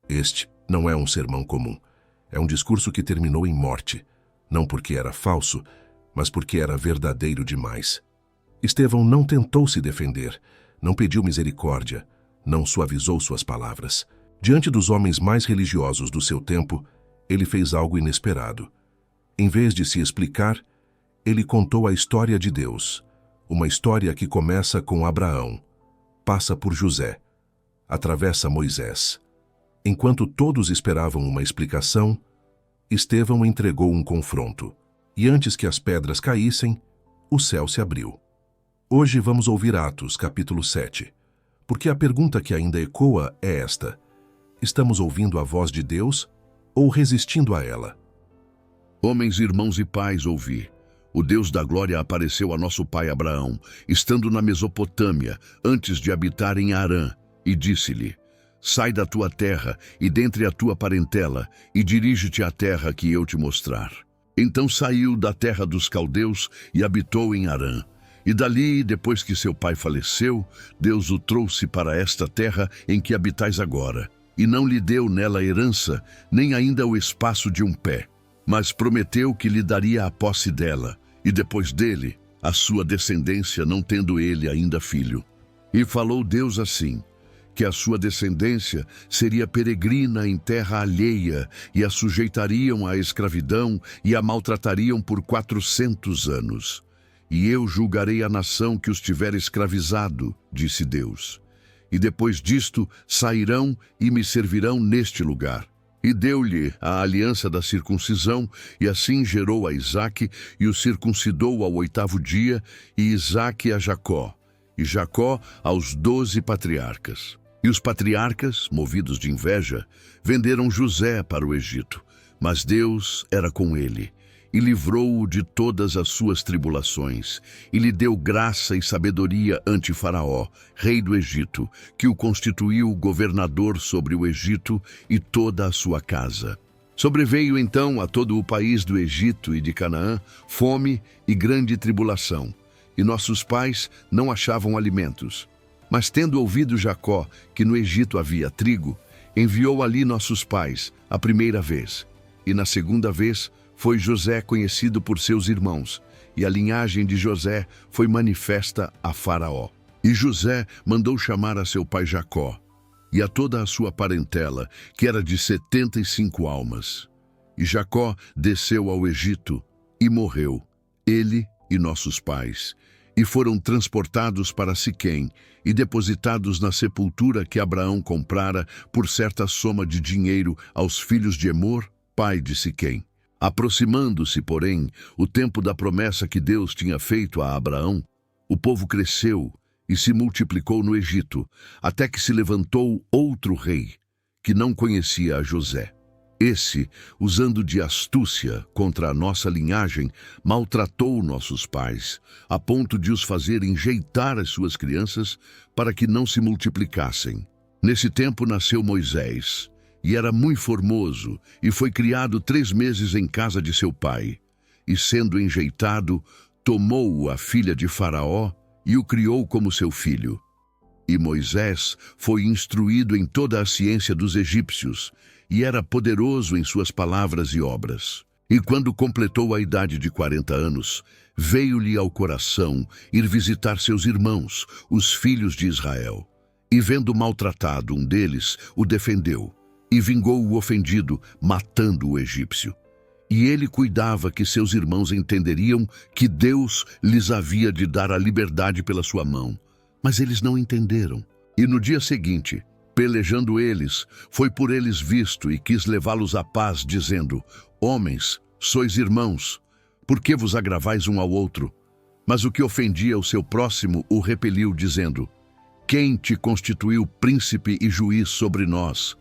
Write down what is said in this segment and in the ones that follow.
Este não é um sermão comum. É um discurso que terminou em morte, não porque era falso, mas porque era verdadeiro demais. Estevão não tentou se defender, não pediu misericórdia, não suavizou suas palavras. Diante dos homens mais religiosos do seu tempo, ele fez algo inesperado. Em vez de se explicar, ele contou a história de Deus, uma história que começa com Abraão, passa por José, atravessa Moisés. Enquanto todos esperavam uma explicação, Estevão entregou um confronto. E antes que as pedras caíssem, o céu se abriu. Hoje vamos ouvir Atos, capítulo 7. Porque a pergunta que ainda ecoa é esta: estamos ouvindo a voz de Deus ou resistindo a ela? Homens, irmãos e pais, ouvi. O Deus da glória apareceu a nosso pai Abraão, estando na Mesopotâmia, antes de habitar em Harã, e disse-lhe: sai da tua terra e dentre a tua parentela, e dirige-te à terra que eu te mostrar. Então saiu da terra dos caldeus e habitou em Harã. E dali, depois que seu pai faleceu, Deus o trouxe para esta terra em que habitais agora, e não lhe deu nela herança, nem ainda o espaço de um pé, mas prometeu que lhe daria a posse dela, e depois dele, a sua descendência, não tendo ele ainda filho. E falou Deus assim: que a sua descendência seria peregrina em terra alheia, e a sujeitariam à escravidão e a maltratariam por 400 anos. E eu julgarei a nação que os tiver escravizado, disse Deus. E depois disto sairão e me servirão neste lugar. E deu-lhe a aliança da circuncisão, e assim gerou a Isaque, e o circuncidou ao 8º dia, e Isaque a Jacó, e Jacó aos 12 patriarcas. E os patriarcas, movidos de inveja, venderam José para o Egito, mas Deus era com ele, e livrou-o de todas as suas tribulações, e lhe deu graça e sabedoria ante Faraó, rei do Egito, que o constituiu governador sobre o Egito e toda a sua casa. Sobreveio então a todo o país do Egito e de Canaã fome e grande tribulação, e nossos pais não achavam alimentos. Mas tendo ouvido Jacó que no Egito havia trigo, enviou ali nossos pais a primeira vez, e na segunda vez foi José conhecido por seus irmãos, e a linhagem de José foi manifesta a Faraó. E José mandou chamar a seu pai Jacó, e a toda a sua parentela, que era de 75 almas. E Jacó desceu ao Egito, e morreu, ele e nossos pais, e foram transportados para Siquém, e depositados na sepultura que Abraão comprara por certa soma de dinheiro aos filhos de Emor, pai de Siquém. Aproximando-se, porém, o tempo da promessa que Deus tinha feito a Abraão, o povo cresceu e se multiplicou no Egito, até que se levantou outro rei, que não conhecia a José. Esse, usando de astúcia contra a nossa linhagem, maltratou nossos pais, a ponto de os fazer enjeitar as suas crianças para que não se multiplicassem. Nesse tempo nasceu Moisés, e era muito formoso, e foi criado 3 meses em casa de seu pai. E sendo enjeitado, tomou-o a filha de Faraó e o criou como seu filho. E Moisés foi instruído em toda a ciência dos egípcios, e era poderoso em suas palavras e obras. E quando completou a idade de 40 anos, veio-lhe ao coração ir visitar seus irmãos, os filhos de Israel. E vendo maltratado um deles, o defendeu, e vingou o ofendido, matando o egípcio. E ele cuidava que seus irmãos entenderiam que Deus lhes havia de dar a liberdade pela sua mão. Mas eles não entenderam. E no dia seguinte, pelejando eles, foi por eles visto e quis levá-los à paz, dizendo: homens, sois irmãos, por que vos agravais um ao outro? Mas o que ofendia o seu próximo o repeliu, dizendo: quem te constituiu príncipe e juiz sobre nós?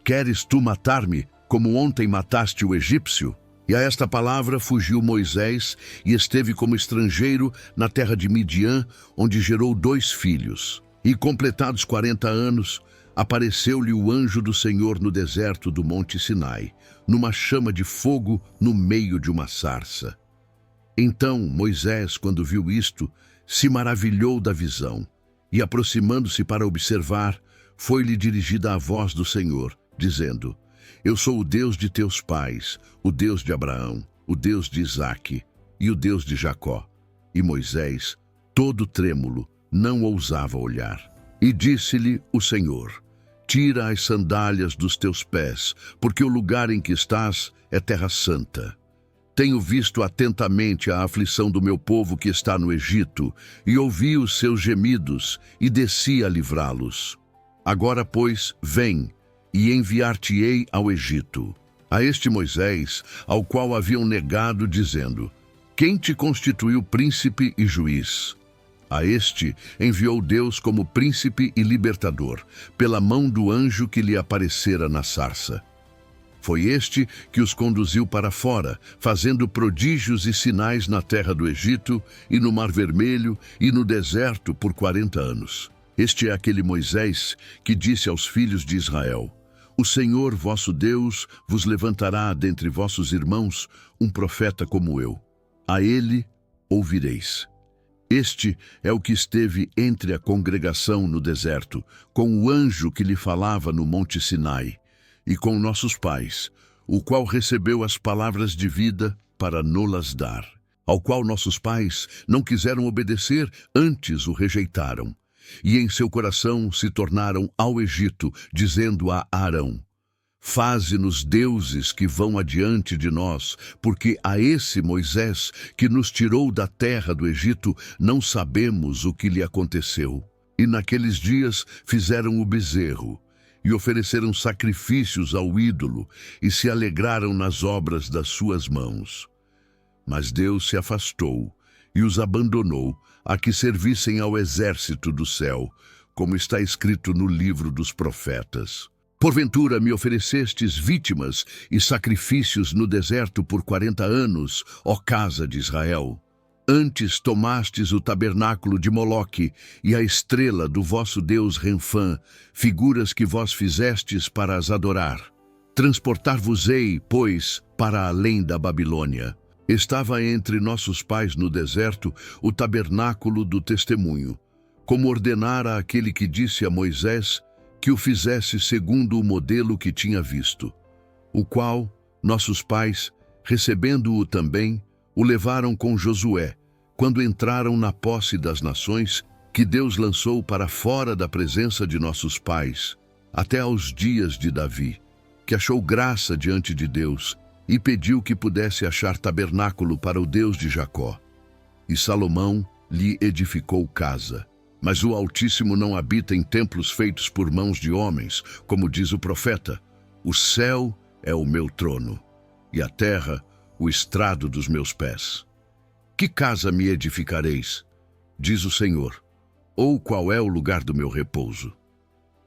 Queres tu matar-me, como ontem mataste o egípcio? E a esta palavra fugiu Moisés e esteve como estrangeiro na terra de Midian, onde gerou 2 filhos. E completados 40 anos, apareceu-lhe o anjo do Senhor no deserto do monte Sinai, numa chama de fogo no meio de uma sarça. Então Moisés, quando viu isto, se maravilhou da visão, e aproximando-se para observar, foi-lhe dirigida a voz do Senhor, dizendo: Eu sou o Deus de teus pais, o Deus de Abraão, o Deus de Isaque e o Deus de Jacó. E Moisés, todo trêmulo, não ousava olhar. E disse-lhe o Senhor: Tira as sandálias dos teus pés, porque o lugar em que estás é terra santa. Tenho visto atentamente a aflição do meu povo que está no Egito, e ouvi os seus gemidos, e desci a livrá-los. Agora, pois, vem, e enviar-te-ei ao Egito. A este Moisés, ao qual haviam negado, dizendo: Quem te constituiu príncipe e juiz? A este enviou Deus como príncipe e libertador, pela mão do anjo que lhe aparecera na sarça. Foi este que os conduziu para fora, fazendo prodígios e sinais na terra do Egito, e no Mar Vermelho, e no deserto por 40 anos. Este é aquele Moisés que disse aos filhos de Israel: O Senhor vosso Deus vos levantará dentre vossos irmãos um profeta como eu. A ele ouvireis. Este é o que esteve entre a congregação no deserto, com o anjo que lhe falava no monte Sinai, e com nossos pais, o qual recebeu as palavras de vida para nolas dar, ao qual nossos pais não quiseram obedecer, antes o rejeitaram. E em seu coração se tornaram ao Egito, dizendo a Arão: Faze-nos deuses que vão adiante de nós, porque a esse Moisés, que nos tirou da terra do Egito, não sabemos o que lhe aconteceu. E naqueles dias fizeram o bezerro, e ofereceram sacrifícios ao ídolo, e se alegraram nas obras das suas mãos. Mas Deus se afastou, e os abandonou, a que servissem ao exército do céu, como está escrito no livro dos profetas. Porventura me oferecestes vítimas e sacrifícios no deserto por 40 anos, ó casa de Israel. Antes tomastes o tabernáculo de Moloque e a estrela do vosso deus Renfã, figuras que vós fizestes para as adorar. Transportar-vos-ei, pois, para além da Babilônia. Estava entre nossos pais no deserto o tabernáculo do testemunho, como ordenara aquele que disse a Moisés que o fizesse segundo o modelo que tinha visto, o qual nossos pais, recebendo-o também, o levaram com Josué, quando entraram na posse das nações que Deus lançou para fora da presença de nossos pais, até aos dias de Davi, que achou graça diante de Deus e pediu que pudesse achar tabernáculo para o Deus de Jacó. E Salomão lhe edificou casa. Mas o Altíssimo não habita em templos feitos por mãos de homens, como diz o profeta: O céu é o meu trono, e a terra o estrado dos meus pés. Que casa me edificareis? Diz o Senhor. Ou qual é o lugar do meu repouso?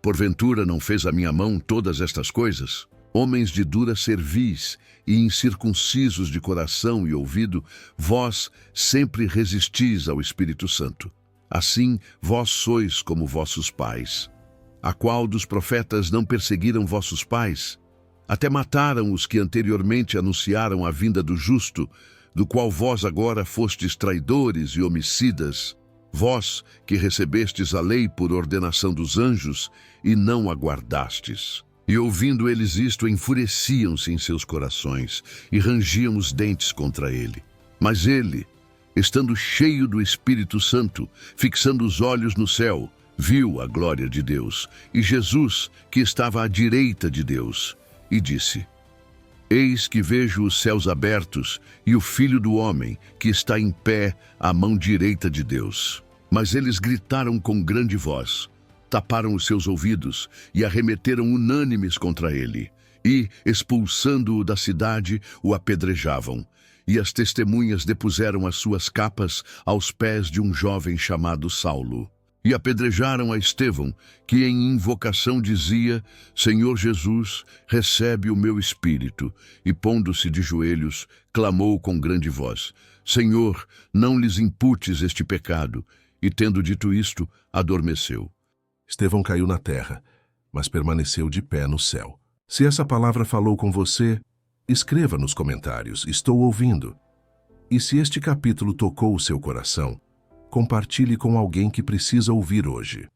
Porventura não fez a minha mão todas estas coisas? Homens de dura cerviz e incircuncisos de coração e ouvido, vós sempre resistis ao Espírito Santo. Assim, vós sois como vossos pais. A qual dos profetas não perseguiram vossos pais? Até mataram os que anteriormente anunciaram a vinda do justo, do qual vós agora fostes traidores e homicidas, vós que recebestes a lei por ordenação dos anjos e não a guardastes. E ouvindo eles isto, enfureciam-se em seus corações e rangiam os dentes contra ele. Mas ele, estando cheio do Espírito Santo, fixando os olhos no céu, viu a glória de Deus e Jesus, que estava à direita de Deus, e disse: Eis que vejo os céus abertos e o Filho do Homem, que está em pé à mão direita de Deus. Mas eles gritaram com grande voz, taparam os seus ouvidos e arremeteram unânimes contra ele, e, expulsando-o da cidade, o apedrejavam. E as testemunhas depuseram as suas capas aos pés de um jovem chamado Saulo. E apedrejaram a Estevão, que em invocação dizia: Senhor Jesus, recebe o meu espírito. E pondo-se de joelhos, clamou com grande voz: Senhor, não lhes imputes este pecado. E tendo dito isto, adormeceu. Estevão caiu na terra, mas permaneceu de pé no céu. Se essa palavra falou com você, escreva nos comentários: estou ouvindo. E se este capítulo tocou o seu coração, compartilhe com alguém que precisa ouvir hoje.